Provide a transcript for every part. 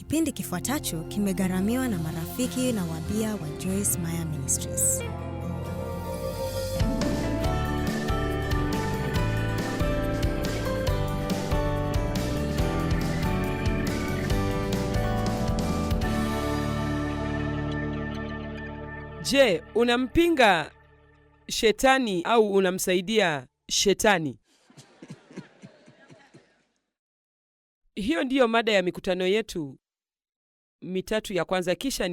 Kipindi kifuatacho kimegharamiwa na marafiki na wabia wa Joyce Meyer Ministries. Je, unampinga shetani au unamsaidia shetani? Hiyo ndiyo mada ya mikutano yetu mitatu ya kwanza. Kisha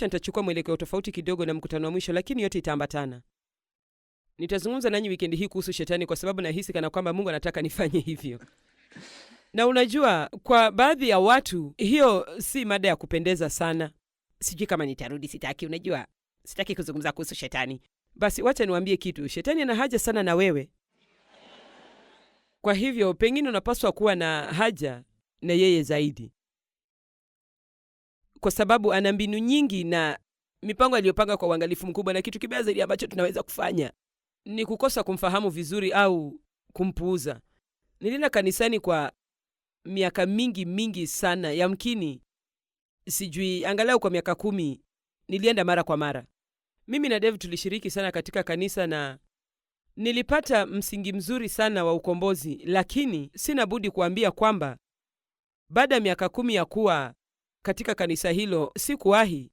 nitachukua mwelekeo tofauti kidogo na mkutano wa mwisho, lakini yote itaambatana. Nitazungumza nanyi wikendi hii kuhusu shetani kwa sababu nahisi kana kwamba Mungu anataka nifanye hivyo. Na unajua, kwa baadhi ya watu hiyo si mada ya kupendeza sana. Sijui kama nitarudi, sitaki kuzungumza kuhusu shetani. Basi wacha niwaambie kitu, shetani ana haja sana na wewe. Kwa hivyo pengine unapaswa kuwa na haja na yeye zaidi, kwa sababu ana mbinu nyingi na mipango aliyopanga kwa uangalifu mkubwa, na kitu kibaya zaidi ambacho tunaweza kufanya ni kukosa kumfahamu vizuri au kumpuuza. Nilienda kanisani kwa miaka mingi sana, yamkini sijui angalau kwa miaka 10 nilienda mara kwa mara. Mimi na Dave tulishiriki sana katika kanisa na nilipata msingi mzuri sana wa ukombozi, lakini sina budi kuambia kwamba baada ya miaka 10 ya kuwa katika kanisa hilo sikuwahi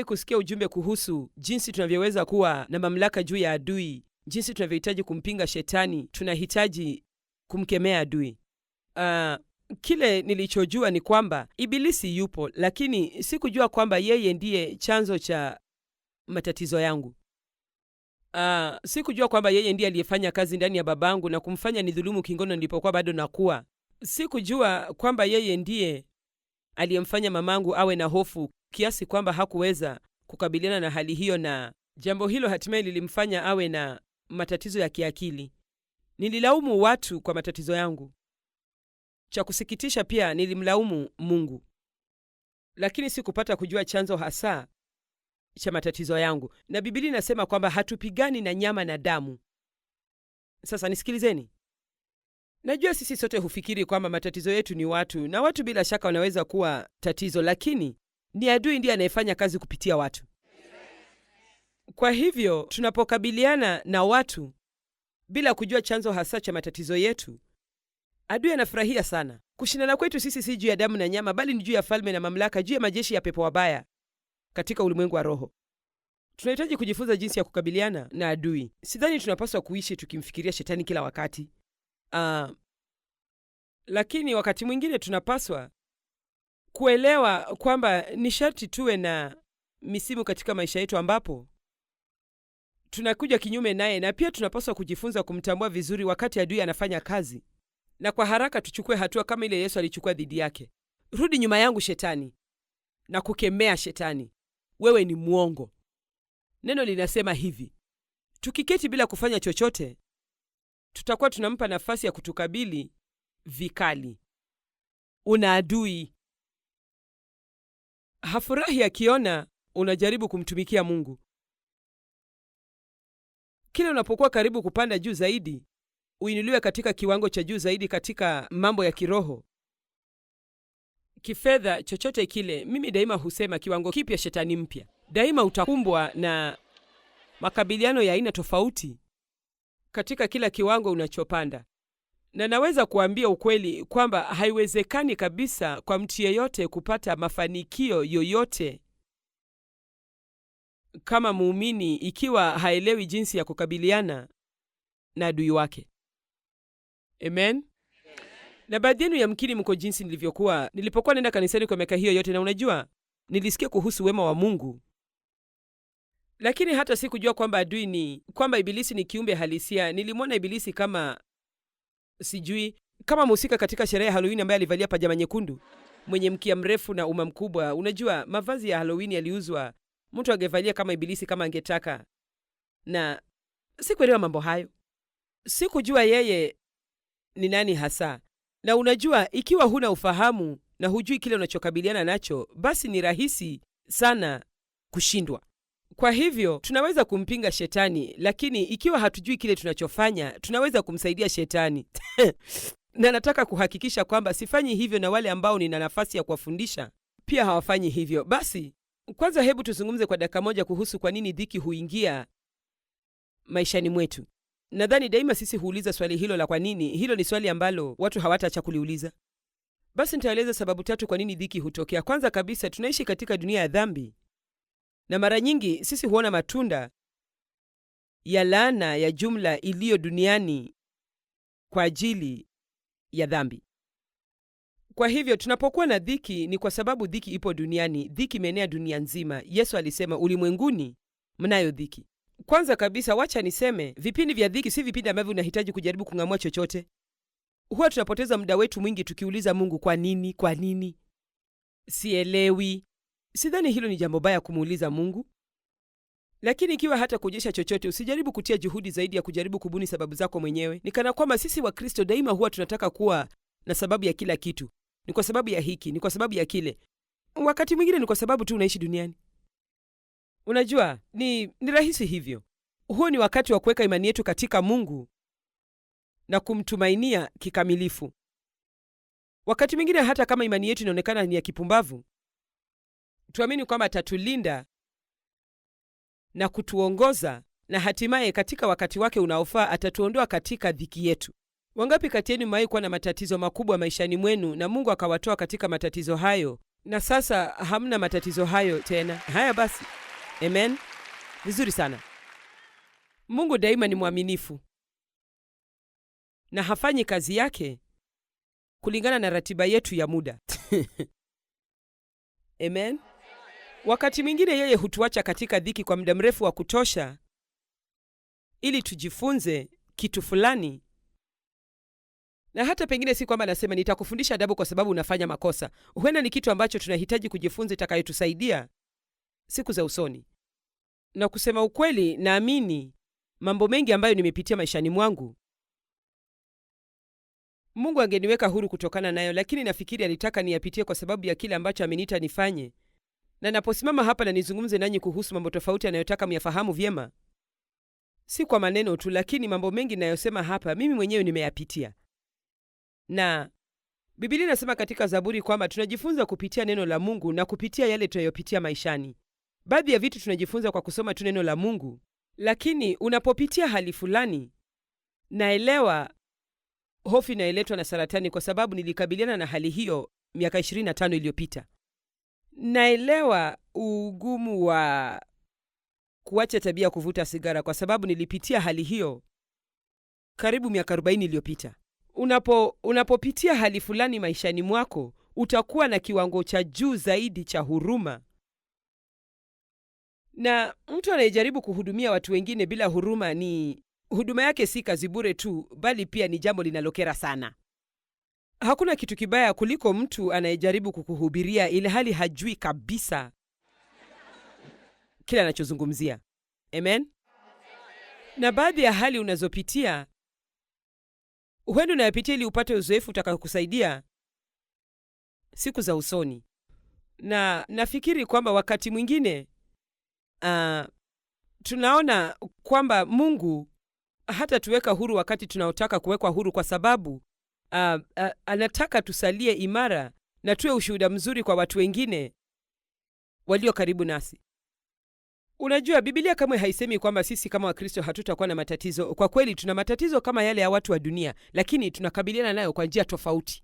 kusikia ujumbe kuhusu jinsi tunavyoweza kuwa na mamlaka juu ya adui, jinsi tunavyohitaji kumpinga shetani, tunahitaji kumkemea adui. Kile nilichojua ni kwamba ibilisi yupo, lakini sikujua kwamba yeye ndiye chanzo cha matatizo yangu. Sikujua kwamba yeye ndiye aliyefanya kazi ndani ya babangu na kumfanya nidhulumu kingono nilipokuwa bado nakuwa. Sikujua kwamba yeye ndiye aliyemfanya mamangu awe na hofu kiasi kwamba hakuweza kukabiliana na hali hiyo, na jambo hilo hatimaye lilimfanya awe na matatizo ya kiakili. Nililaumu watu kwa matatizo yangu. Cha kusikitisha pia nilimlaumu Mungu, lakini sikupata kujua chanzo hasa cha matatizo yangu. Na Biblia inasema kwamba hatupigani na nyama na damu. Sasa nisikilizeni. Najua sisi sote hufikiri kwamba matatizo yetu ni watu, na watu bila shaka wanaweza kuwa tatizo, lakini ni adui ndiye anayefanya kazi kupitia watu. Kwa hivyo tunapokabiliana na watu bila kujua chanzo hasa cha matatizo yetu, adui anafurahia sana. Kushindana kwetu sisi si juu ya damu na nyama, bali ni juu ya falme na mamlaka, juu ya majeshi ya pepo wabaya katika ulimwengu wa roho. Tunahitaji kujifunza jinsi ya kukabiliana na adui. Sidhani tunapaswa kuishi tukimfikiria shetani kila wakati. Lakini wakati mwingine tunapaswa kuelewa kwamba ni sharti tuwe na misimu katika maisha yetu ambapo tunakuja kinyume naye, na pia tunapaswa kujifunza kumtambua vizuri wakati adui anafanya kazi, na kwa haraka tuchukue hatua kama ile Yesu alichukua dhidi yake. Rudi nyuma yangu shetani, na kukemea shetani, wewe ni mwongo. Neno linasema hivi, tukiketi bila kufanya chochote, tutakuwa tunampa nafasi ya kutukabili vikali. Una adui. Hafurahi akiona unajaribu kumtumikia Mungu. Kila unapokuwa karibu kupanda juu zaidi, uinuliwe katika kiwango cha juu zaidi katika mambo ya kiroho, kifedha, chochote kile, mimi daima husema kiwango kipya, shetani mpya. Daima utakumbwa na makabiliano ya aina tofauti katika kila kiwango unachopanda. Na naweza kuambia ukweli kwamba haiwezekani kabisa kwa mtu yeyote kupata mafanikio yoyote kama muumini ikiwa haelewi jinsi ya kukabiliana na adui wake. Amen. Na baadhi yenu yamkini mko jinsi nilivyokuwa nilipokuwa nenda kanisani kwa miaka hiyo yote, na unajua, nilisikia kuhusu wema wa Mungu, lakini hata sikujua kwamba ibilisi ni kiumbe halisia. Nilimwona ibilisi kama kama mhusika katika sherehe ya Halloween ambaye alivalia pajama nyekundu, mwenye mkia mrefu na uma mkubwa. Unajua, mavazi ya Halloween yaliuzwa, mtu angevalia kama ibilisi kama angetaka, na sikuelewa mambo hayo. Sikujua yeye ni nani hasa. Na unajua, ikiwa huna ufahamu na hujui kile unachokabiliana nacho, basi ni rahisi sana kushindwa. Kwa hivyo tunaweza kumpinga shetani, lakini ikiwa hatujui kile tunachofanya, tunaweza kumsaidia shetani. na nataka kuhakikisha kwamba sifanyi hivyo na wale ambao nina nafasi ya kuwafundisha pia hawafanyi hivyo. Basi kwanza hebu tuzungumze kwa dakika moja kuhusu kwa nini dhiki huingia maishani mwetu. Nadhani daima sisi huuliza swali hilo la kwa nini. Hilo ni swali ambalo watu hawataacha kuliuliza. Basi nitaeleza sababu 3 kwa nini dhiki hutokea. Kwanza kabisa, tunaishi katika dunia ya dhambi, na mara nyingi sisi huona matunda ya laana ya jumla iliyo duniani kwa ajili ya dhambi. Kwa hivyo tunapokuwa na dhiki ni kwa sababu dhiki ipo duniani. Dhiki imeenea dunia nzima. Yesu alisema ulimwenguni mnayo dhiki. Kwanza kabisa, wacha niseme, vipindi vya dhiki si vipindi ambavyo unahitaji kujaribu kung'amua chochote. Huwa tunapoteza muda wetu mwingi tukiuliza Mungu, kwa nini? Kwa nini? Sielewi. Sidhani hilo ni jambo baya kumuuliza Mungu. Lakini ikiwa hata kuonyesha chochote, usijaribu kutia juhudi zaidi ya kujaribu kubuni sababu zako mwenyewe. Ni kana kwamba sisi wa Kristo daima huwa tunataka kuwa na sababu ya kila kitu. Ni kwa sababu ya hiki, ni kwa sababu ya kile. Wakati mwingine ni kwa sababu tu unaishi duniani. Unajua, ni rahisi hivyo. Huo ni wakati wa kuweka imani yetu katika Mungu na kumtumainia kikamilifu. Wakati mwingine hata kama imani yetu inaonekana ni ya kipumbavu, tuamini kwamba atatulinda na kutuongoza, na hatimaye katika wakati wake unaofaa atatuondoa katika dhiki yetu. Wangapi kati yenu mmewahi kuwa na matatizo makubwa maishani mwenu na Mungu akawatoa katika matatizo hayo, na sasa hamna matatizo hayo tena? Haya basi. Amen. Vizuri sana. Mungu daima ni mwaminifu na hafanyi kazi yake kulingana na ratiba yetu ya muda. Amen. Wakati mwingine yeye hutuacha katika dhiki kwa muda mrefu wa kutosha ili tujifunze kitu fulani. Na hata pengine si kwamba nasema nitakufundisha adabu kwa sababu unafanya makosa. Huenda ni kitu ambacho tunahitaji kujifunza itakayotusaidia siku za usoni. Na kusema ukweli, naamini mambo mengi ambayo nimepitia maishani mwangu Mungu angeniweka huru kutokana nayo, lakini nafikiri alitaka niyapitie kwa sababu ya kile ambacho ameniita nifanye. Na naposimama hapa na nizungumze nanyi kuhusu mambo tofauti anayotaka myafahamu vyema, si kwa maneno tu, lakini mambo mengi ninayosema hapa mimi mwenyewe nimeyapitia. Na Biblia inasema katika Zaburi kwamba tunajifunza kupitia neno la Mungu na kupitia yale tunayopitia maishani. Baadhi ya vitu tunajifunza kwa kusoma tu neno la Mungu, lakini unapopitia hali fulani, naelewa hofu inayoletwa na saratani kwa sababu nilikabiliana na hali hiyo miaka 25 iliyopita. Naelewa ugumu wa kuacha tabia kuvuta sigara kwa sababu nilipitia hali hiyo karibu miaka 40 iliyopita. Unapopitia hali fulani maishani mwako, utakuwa na kiwango cha juu zaidi cha huruma. Na mtu anayejaribu kuhudumia watu wengine bila huruma, ni huduma yake si kazi bure tu, bali pia ni jambo linalokera sana. Hakuna kitu kibaya kuliko mtu anayejaribu kukuhubiria ili hali hajui kabisa kile anachozungumzia. Amen. Na baadhi ya hali unazopitia, huenda unayapitia ili upate uzoefu utakaokusaidia siku za usoni. Na nafikiri kwamba wakati mwingine tunaona kwamba Mungu hata tuweka huru wakati tunaotaka kuwekwa huru, kwa sababu anataka tusalie imara na tuwe ushuhuda mzuri kwa watu wengine walio karibu nasi. Unajua, Biblia kamwe haisemi kwamba sisi kama Wakristo hatutakuwa na matatizo. Kwa kweli tuna matatizo kama yale ya watu wa dunia, lakini tunakabiliana nayo kwa njia tofauti.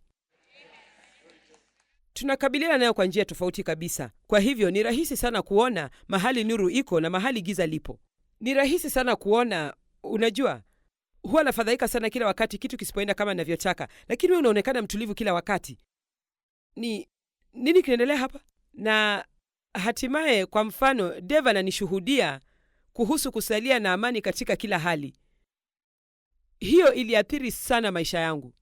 Tunakabiliana nayo kwa njia tofauti kabisa. Kwa hivyo ni rahisi sana kuona mahali nuru iko na mahali giza lipo. Ni rahisi sana kuona, unajua, huwa nafadhaika sana kila wakati kitu kisipoenda kama ninavyotaka, lakini wewe unaonekana mtulivu kila wakati. Nini kinaendelea hapa? Na hatimaye, kwa mfano, Deva ananishuhudia kuhusu kusalia na amani katika kila hali. Hiyo iliathiri sana maisha yangu.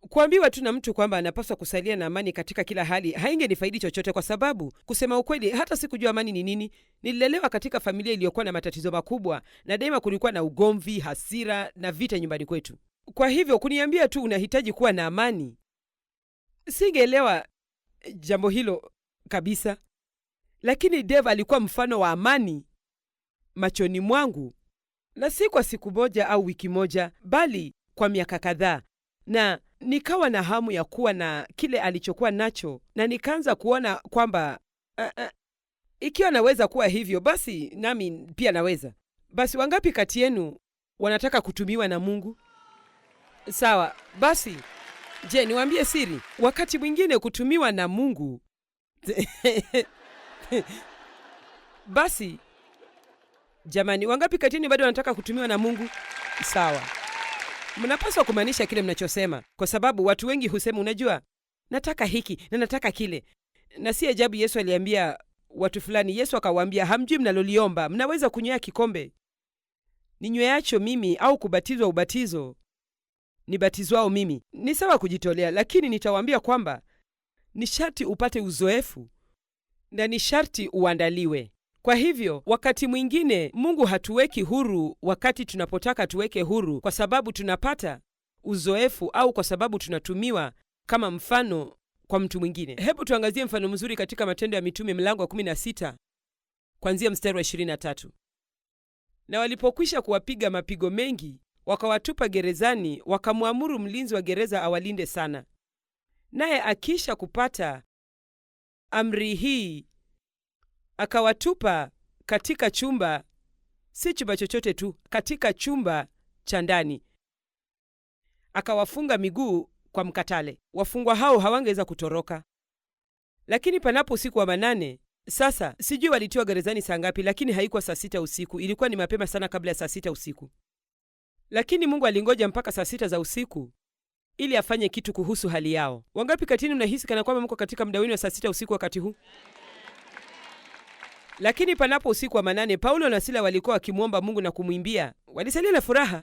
Kuambiwa tu na mtu kwamba anapaswa kusalia na amani katika kila hali haingenifaidi chochote, kwa sababu kusema ukweli hata sikujua amani ni nini. Nililelewa katika familia iliyokuwa na matatizo makubwa, na daima kulikuwa na ugomvi, hasira na vita nyumbani kwetu. Kwa hivyo kuniambia tu unahitaji kuwa na amani, singeelewa jambo hilo kabisa. Lakini Dave alikuwa mfano wa amani machoni mwangu, na si kwa siku moja au wiki moja, bali kwa miaka kadhaa. na nikawa na hamu ya kuwa na kile alichokuwa nacho, na nikaanza kuona kwamba ikiwa naweza kuwa hivyo, basi nami pia naweza. Basi wangapi kati yenu wanataka kutumiwa na Mungu? Sawa, basi je, niwaambie siri? Wakati mwingine kutumiwa na Mungu basi jamani, wangapi kati yenu bado wanataka kutumiwa na Mungu? Sawa. Mnapaswa kumaanisha kile mnachosema, kwa sababu watu wengi husema, unajua, nataka hiki na nataka kile. Na si ajabu Yesu aliambia watu fulani, Yesu akawaambia, hamjui mnaloliomba. Mnaweza kunywea kikombe ninyweacho mimi, au kubatizwa ubatizo nibatizwao mimi. Ni sawa kujitolea, lakini nitawaambia kwamba ni sharti upate uzoefu na ni sharti uandaliwe. Kwa hivyo wakati mwingine Mungu hatuweki huru wakati tunapotaka tuweke huru, kwa sababu tunapata uzoefu au kwa sababu tunatumiwa kama mfano kwa mtu mwingine. Hebu tuangazie mfano mzuri katika Matendo ya Mitume mlango wa 16 kuanzia mstari wa 23. Na walipokwisha kuwapiga mapigo mengi, wakawatupa gerezani, wakamwamuru mlinzi wa gereza awalinde sana. Naye akisha kupata amri hii, akawatupa katika chumba, si chumba chochote tu, katika chumba cha ndani, akawafunga miguu kwa mkatale. Wafungwa hao hawangeweza kutoroka. Lakini panapo usiku wa manane, sasa sijui walitiwa gerezani saa ngapi, lakini haikuwa saa 6 usiku, ilikuwa ni mapema sana kabla ya saa 6 usiku. Lakini Mungu alingoja mpaka saa 6 za usiku ili afanye kitu kuhusu hali yao. Wangapi kati yenu mnahisi kana kwamba mko katika muda wenu wa saa 6 usiku wakati huu? Lakini panapo usiku wa manane, Paulo na Sila walikuwa wakimwomba Mungu na kumwimbia. Walisalia na furaha,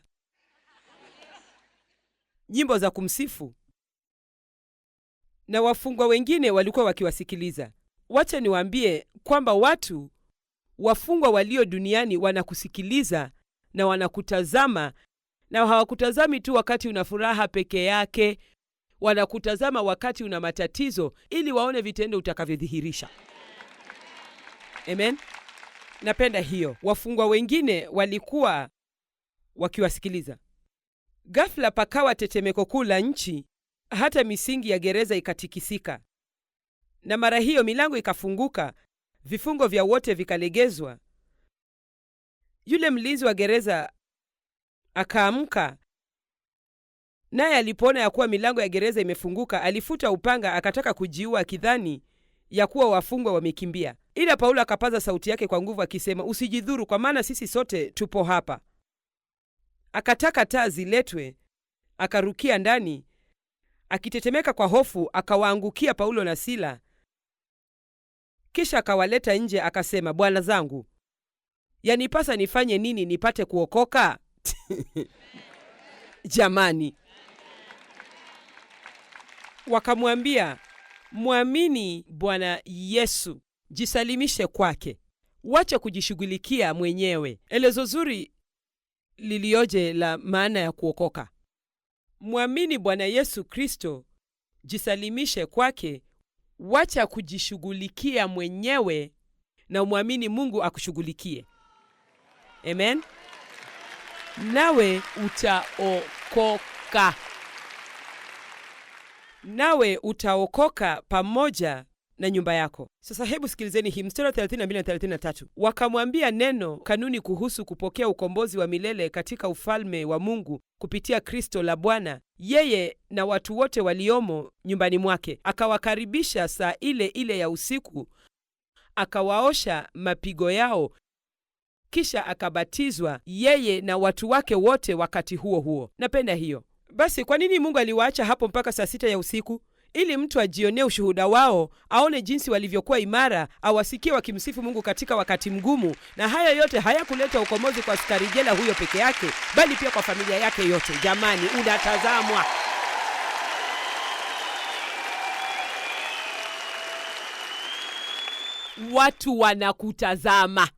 nyimbo za kumsifu, na wafungwa wengine walikuwa wakiwasikiliza. Wacha niwaambie kwamba wafungwa walio duniani wanakusikiliza na wanakutazama, na hawakutazami tu wakati una furaha peke yake, wanakutazama wakati una matatizo, ili waone vitendo utakavyodhihirisha. Amen. Napenda hiyo. Wafungwa wengine walikuwa wakiwasikiliza. Ghafla pakawa tetemeko kuu la nchi, hata misingi ya gereza ikatikisika. Na mara hiyo milango ikafunguka, vifungo vya wote vikalegezwa. Yule mlinzi wa gereza akaamka, naye alipoona ya kuwa milango ya gereza imefunguka, alifuta upanga, akataka kujiua, akidhani ya kuwa wafungwa wamekimbia. Ila Paulo akapaza sauti yake kwa nguvu akisema, usijidhuru, kwa maana sisi sote tupo hapa. Akataka taa ziletwe, akarukia ndani, akitetemeka kwa hofu, akawaangukia Paulo na Sila. Kisha akawaleta nje, akasema, bwana zangu, yanipasa nifanye nini nipate kuokoka? Jamani. Wakamwambia, mwamini Bwana Yesu, jisalimishe kwake, wacha kujishughulikia mwenyewe. Elezo zuri lilioje la maana ya kuokoka. Mwamini Bwana Yesu Kristo, jisalimishe kwake, wacha kujishughulikia mwenyewe, na umwamini Mungu akushughulikie. Amen. Nawe utaokoka. Nawe utaokoka pamoja na nyumba yako. Sasa hebu sikilizeni hii mstari wa 32 na 33. Wakamwambia neno kanuni kuhusu kupokea ukombozi wa milele katika ufalme wa Mungu kupitia Kristo la Bwana, yeye na watu wote waliomo nyumbani mwake. Akawakaribisha saa ile ile ya usiku, akawaosha mapigo yao, kisha akabatizwa yeye na watu wake wote wakati huo huo. Napenda hiyo. Basi kwa nini Mungu aliwaacha hapo mpaka saa 6 ya usiku? Ili mtu ajionee ushuhuda wao, aone jinsi walivyokuwa imara, awasikie wakimsifu Mungu katika wakati mgumu. Na haya yote hayakuleta ukombozi kwa askari jela huyo peke yake, bali pia kwa familia yake yote. Jamani, unatazamwa. Watu wanakutazama.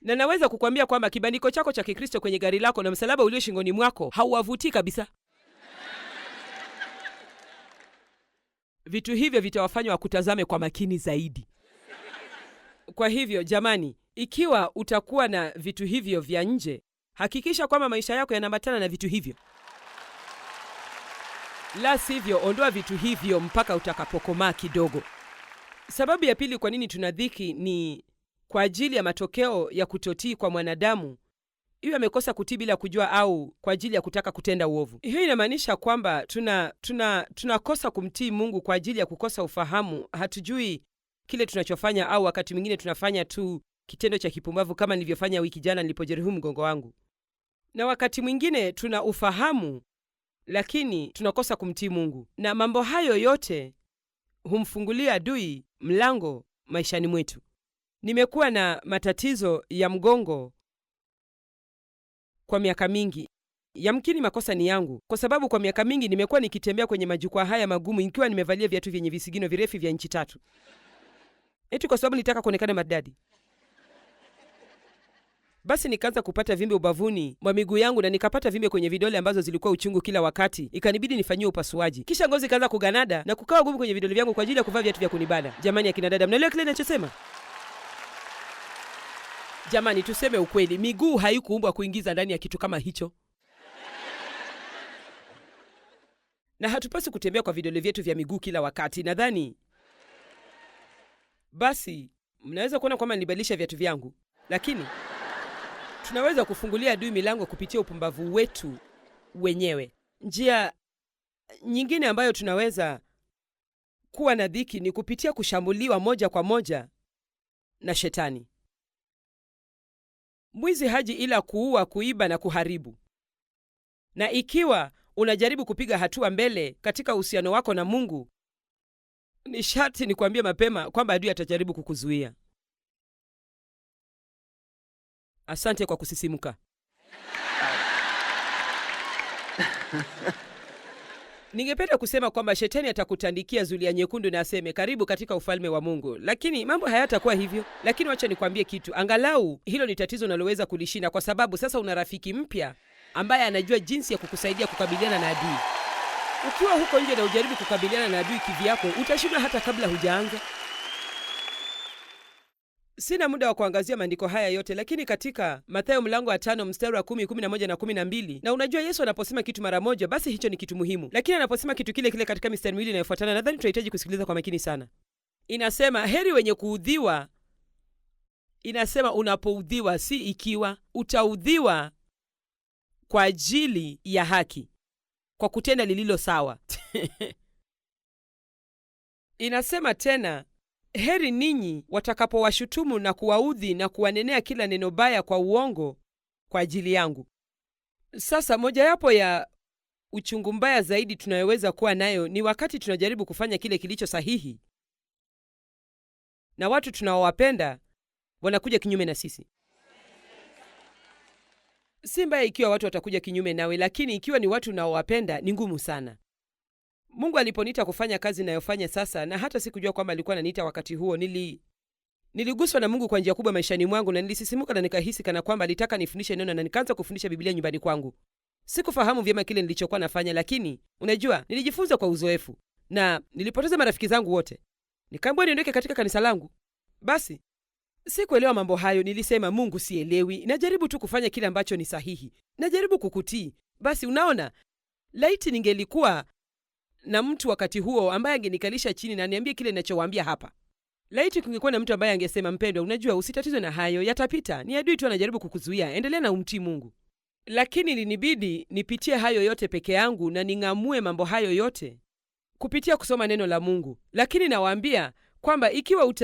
Na naweza kukwambia kwamba kibandiko chako cha Kikristo kwenye gari lako na msalaba ulio shingoni mwako hauwavutii kabisa. Vitu hivyo vitawafanya wakutazame kwa makini zaidi. Kwa hivyo jamani, ikiwa utakuwa na vitu hivyo vya nje, hakikisha kwamba maisha yako yanaambatana na vitu hivyo. La sivyo, ondoa vitu hivyo mpaka utakapokomaa kidogo. Sababu ya pili kwa nini tuna dhiki ni kwa ajili ya matokeo ya kutotii kwa mwanadamu, iwe amekosa kutii bila kujua au kwa ajili ya kutaka kutenda uovu. Hiyo inamaanisha kwamba tunakosa kumtii Mungu kwa ajili ya kukosa ufahamu. Hatujui kile tunachofanya, au wakati mwingine tunafanya tu kitendo cha kipumbavu kama nilivyofanya wiki jana nilipojeruhi mgongo wangu. Na wakati mwingine tuna ufahamu lakini tunakosa kumtii Mungu. Na mambo hayo yote humfungulia adui mlango maishani mwetu. Nimekuwa na matatizo ya mgongo kwa miaka mingi. Yamkini makosa ni yangu, kwa sababu kwa miaka mingi nimekuwa nikitembea kwenye majukwaa haya magumu nikiwa nimevalia viatu vyenye visigino virefu vya inchi 3. Eti kwa sababu nitaka kuonekana maridadi. Basi nikaanza kupata vimbe ubavuni mwa miguu yangu na nikapata vimbe kwenye vidole ambazo zilikuwa uchungu kila wakati. Ikanibidi nifanyie upasuaji. Kisha ngozi ikaanza kuganada na kukawa gumu kwenye vidole vyangu kwa ajili ya kuvaa viatu vya kunibana. Jamani akina dada, mnaelewa kile ninachosema? Jamani, tuseme ukweli, miguu haikuumbwa kuingiza ndani ya kitu kama hicho. Na hatupaswi kutembea kwa vidole vyetu vya miguu kila wakati. Nadhani basi mnaweza kuona kwamba nilibadilisha viatu vyangu, lakini tunaweza kufungulia adui milango kupitia upumbavu wetu wenyewe. Njia nyingine ambayo tunaweza kuwa na dhiki ni kupitia kushambuliwa moja kwa moja na Shetani. Mwizi haji ila kuua, kuiba na kuharibu. Na ikiwa unajaribu kupiga hatua mbele katika uhusiano wako na Mungu, ni sharti nikwambie mapema kwamba adui atajaribu kukuzuia. Asante kwa kusisimuka. Ningependa kusema kwamba Shetani atakutandikia zulia nyekundu na aseme karibu katika ufalme wa Mungu, lakini mambo hayatakuwa hivyo. Lakini wacha nikwambie kitu, angalau hilo ni tatizo unaloweza kulishinda, kwa sababu sasa una rafiki mpya ambaye anajua jinsi ya kukusaidia kukabiliana na adui. Ukiwa huko nje na ujaribu kukabiliana na adui kivyako, utashindwa hata kabla hujaanza. Sina muda wa kuangazia maandiko haya yote, lakini katika Mathayo mlango wa 5 mstari wa 10, 11 na 12, na unajua Yesu anaposema kitu mara moja, basi hicho ni kitu muhimu. Lakini anaposema kitu kile kile katika mistari miwili inayofuatana, nadhani tunahitaji kusikiliza kwa makini sana. Inasema heri wenye kuudhiwa. Inasema unapoudhiwa, si ikiwa. Utaudhiwa kwa ajili ya haki, kwa kutenda lililo sawa. Inasema tena, heri ninyi watakapowashutumu na kuwaudhi na kuwanenea kila neno baya kwa uongo kwa ajili yangu. Sasa mojawapo ya uchungu mbaya zaidi tunayoweza kuwa nayo ni wakati tunajaribu kufanya kile kilicho sahihi na watu tunaowapenda wanakuja kinyume na sisi. Si mbaya ikiwa watu watakuja kinyume nawe, lakini ikiwa ni watu unaowapenda ni ngumu sana. Mungu aliponiita kufanya kazi ninayofanya sasa, na hata sikujua kwamba alikuwa ananiita wakati huo, niliguswa na Mungu kwa njia kubwa maishani mwangu, na nilisisimuka na nikahisi kana kwamba alitaka nifundishe neno, na nikaanza kufundisha Biblia nyumbani kwangu. Sikufahamu vyema kile nilichokuwa nafanya, lakini unajua, nilijifunza kwa uzoefu, na nilipoteza marafiki zangu wote. Nikaambiwa niondoke katika kanisa langu. Basi sikuelewa mambo hayo. Nilisema, Mungu, sielewi, najaribu tu kufanya kile ambacho ni sahihi, najaribu kukutii. Basi unaona, laiti ningelikuwa na mtu wakati huo ambaye angenikalisha chini na niambie kile ninachowaambia hapa. Laiti kungekuwa na mtu ambaye angesema, mpendwa, unajua usitatizwe na hayo, yatapita, ni adui tu anajaribu kukuzuia, endelea na umtii Mungu. Lakini ilinibidi nipitie hayo yote peke yangu na ning'amue mambo hayo yote kupitia kusoma neno la Mungu. Lakini nawaambia kwamba ikiwa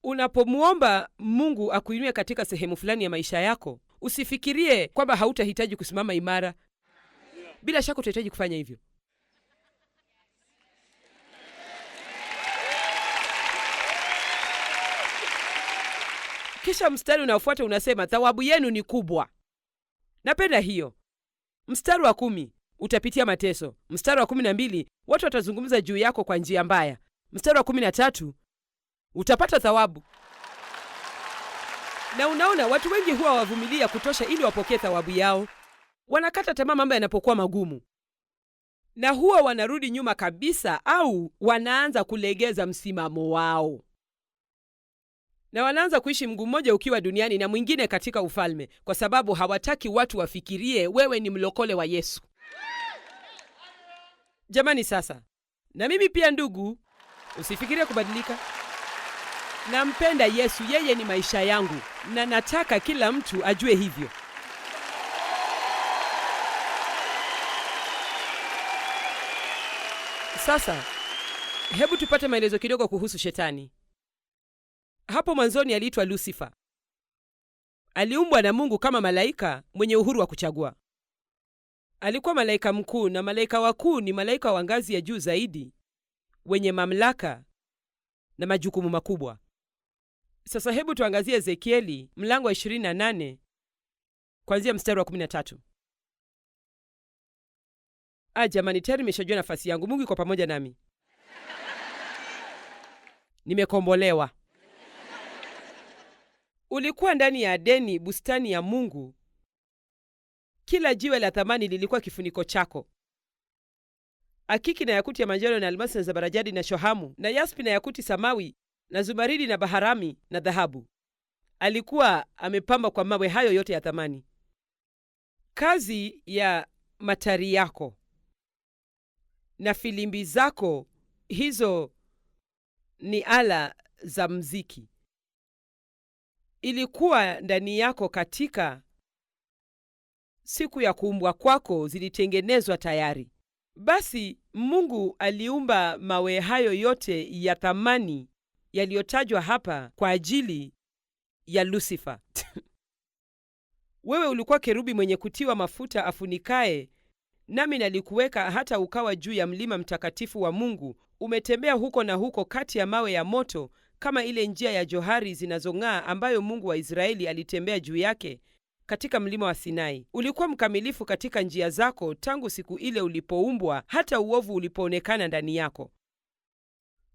unapomuomba Mungu akuinue katika sehemu fulani ya maisha yako, usifikirie kwamba hautahitaji kusimama imara. Bila shaka utahitaji kufanya hivyo. Kisha mstari unaofuata unasema thawabu yenu ni kubwa. Napenda hiyo. Mstari wa 10, utapitia mateso. Mstari wa 12, watu watazungumza juu yako kwa njia mbaya. Mstari wa 13, utapata thawabu. Na unaona, watu wengi huwa wavumilia kutosha ili wapokee thawabu yao. Wanakata tamaa mambo yanapokuwa magumu, na huwa wanarudi nyuma kabisa, au wanaanza kulegeza msimamo wao, na wanaanza kuishi mguu mmoja ukiwa duniani na mwingine katika ufalme, kwa sababu hawataki watu wafikirie wewe ni mlokole wa Yesu. Jamani, sasa na mimi pia ndugu, usifikirie kubadilika. Nampenda Yesu, yeye ni maisha yangu, na nataka kila mtu ajue hivyo. Sasa hebu tupate maelezo kidogo kuhusu Shetani. Hapo mwanzoni aliitwa Lucifer. Aliumbwa na Mungu kama malaika mwenye uhuru wa kuchagua. Alikuwa malaika mkuu, na malaika wakuu ni malaika wa ngazi ya juu zaidi, wenye mamlaka na majukumu makubwa. Sasa hebu tuangazie Ezekieli mlango wa 28 kuanzia mstari wa 13. Jamani, tayari nimeshajua nafasi yangu. Mungu yuko pamoja nami. Nimekombolewa. Ulikuwa ndani ya Edeni, bustani ya Mungu. Kila jiwe la thamani lilikuwa kifuniko chako. Akiki na yakuti ya manjano na almasi na zabarajadi na shohamu na yaspi na yakuti samawi na zumaridi na baharami na dhahabu. Alikuwa amepamba kwa mawe hayo yote ya thamani. Kazi ya matari yako na filimbi zako, hizo ni ala za mziki, ilikuwa ndani yako katika siku ya kuumbwa kwako, zilitengenezwa tayari. Basi Mungu aliumba mawe hayo yote ya thamani yaliyotajwa hapa kwa ajili ya Lucifer. Wewe ulikuwa kerubi mwenye kutiwa mafuta afunikae, nami nalikuweka hata ukawa juu ya mlima mtakatifu wa Mungu. Umetembea huko na huko kati ya mawe ya moto, kama ile njia ya johari zinazong'aa ambayo Mungu wa Israeli alitembea juu yake katika mlima wa Sinai. Ulikuwa mkamilifu katika njia zako tangu siku ile ulipoumbwa, hata uovu ulipoonekana ndani yako.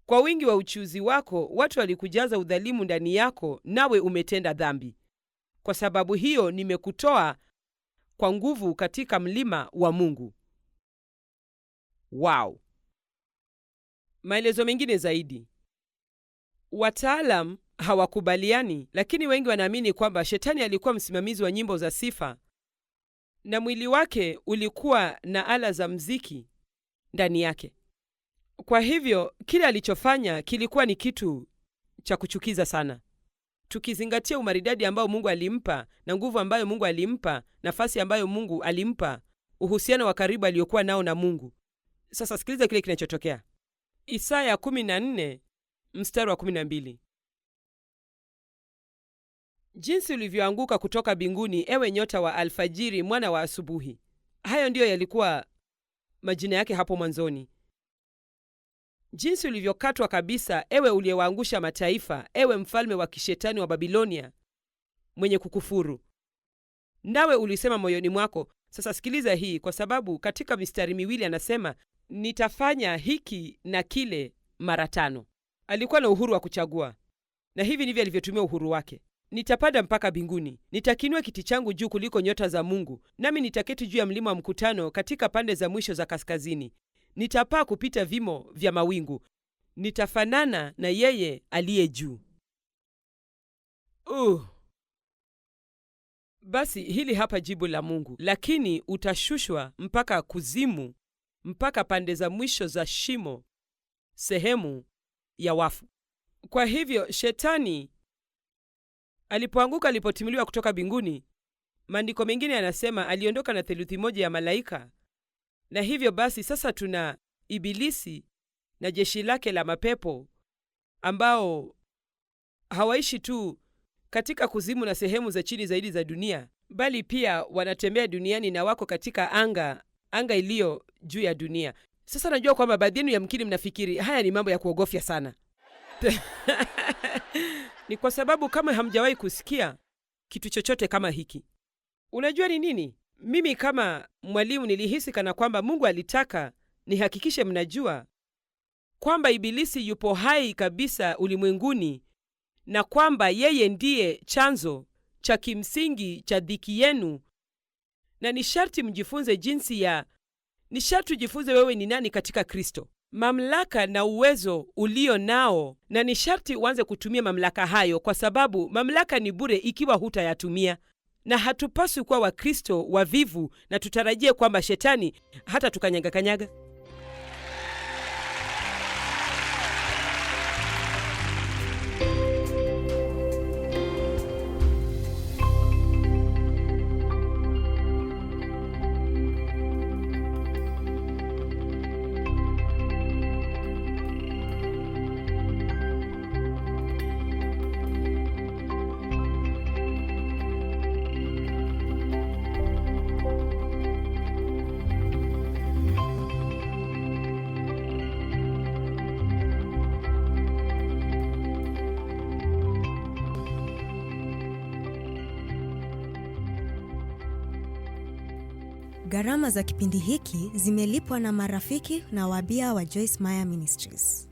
Kwa wingi wa uchuzi wako watu walikujaza udhalimu ndani yako, nawe umetenda dhambi. Kwa sababu hiyo nimekutoa kwa nguvu katika mlima wa Mungu. Wow! Maelezo mengine zaidi. Wataalam hawakubaliani, lakini wengi wanaamini kwamba Shetani alikuwa msimamizi wa nyimbo za sifa, na mwili wake ulikuwa na ala za mziki ndani yake. Kwa hivyo kile alichofanya kilikuwa ni kitu cha kuchukiza sana, tukizingatia umaridadi ambao Mungu alimpa na nguvu ambayo Mungu alimpa, nafasi ambayo Mungu alimpa, uhusiano wa karibu aliokuwa nao na Mungu. Sasa sikiliza kile kinachotokea. Isaya 14 mstari wa 12. Jinsi ulivyoanguka kutoka binguni, ewe nyota wa alfajiri, mwana wa asubuhi. Hayo ndiyo yalikuwa majina yake hapo mwanzoni. Jinsi ulivyokatwa kabisa, ewe uliyewaangusha mataifa, ewe mfalme wa kishetani wa Babilonia mwenye kukufuru. Nawe ulisema moyoni mwako. Sasa sikiliza hii, kwa sababu katika mistari miwili anasema nitafanya hiki na kile mara 5. Alikuwa na uhuru wa kuchagua, na hivi ndivyo alivyotumia uhuru wake. Nitapanda mpaka mbinguni, nitakinua kiti changu juu kuliko nyota za Mungu, nami nitaketi juu ya mlima wa mkutano katika pande za mwisho za kaskazini. Nitapaa kupita vimo vya mawingu, nitafanana na yeye aliye juu. Basi hili hapa jibu la Mungu: lakini utashushwa mpaka kuzimu, mpaka pande za mwisho za shimo, sehemu ya wafu. Kwa hivyo Shetani alipoanguka, alipotimuliwa kutoka mbinguni, maandiko mengine yanasema aliondoka na theluthi moja ya malaika. Na hivyo basi sasa tuna Ibilisi na jeshi lake la mapepo ambao hawaishi tu katika kuzimu na sehemu za chini zaidi za dunia, bali pia wanatembea duniani na wako katika anga iliyo juu ya dunia. Sasa najua kwamba baadhi yenu yamkini mnafikiri haya ni mambo ya kuogofya sana. Ni kwa sababu kama hamjawahi kusikia kitu chochote kama hiki. Unajua ni nini? Mimi kama mwalimu nilihisi kana kwamba Mungu alitaka nihakikishe mnajua kwamba Ibilisi yupo hai kabisa ulimwenguni, na kwamba yeye ndiye chanzo cha kimsingi cha dhiki yenu, na ni sharti mjifunze ni sharti ujifunze wewe ni nani katika Kristo, mamlaka na uwezo ulio nao, na ni sharti uanze kutumia mamlaka hayo, kwa sababu mamlaka ni bure ikiwa hutayatumia. Na hatupaswi kuwa Wakristo wavivu na tutarajie kwamba Shetani hata tukanyaga. Gharama za kipindi hiki zimelipwa na marafiki na wabia wa Joyce Meyer Ministries.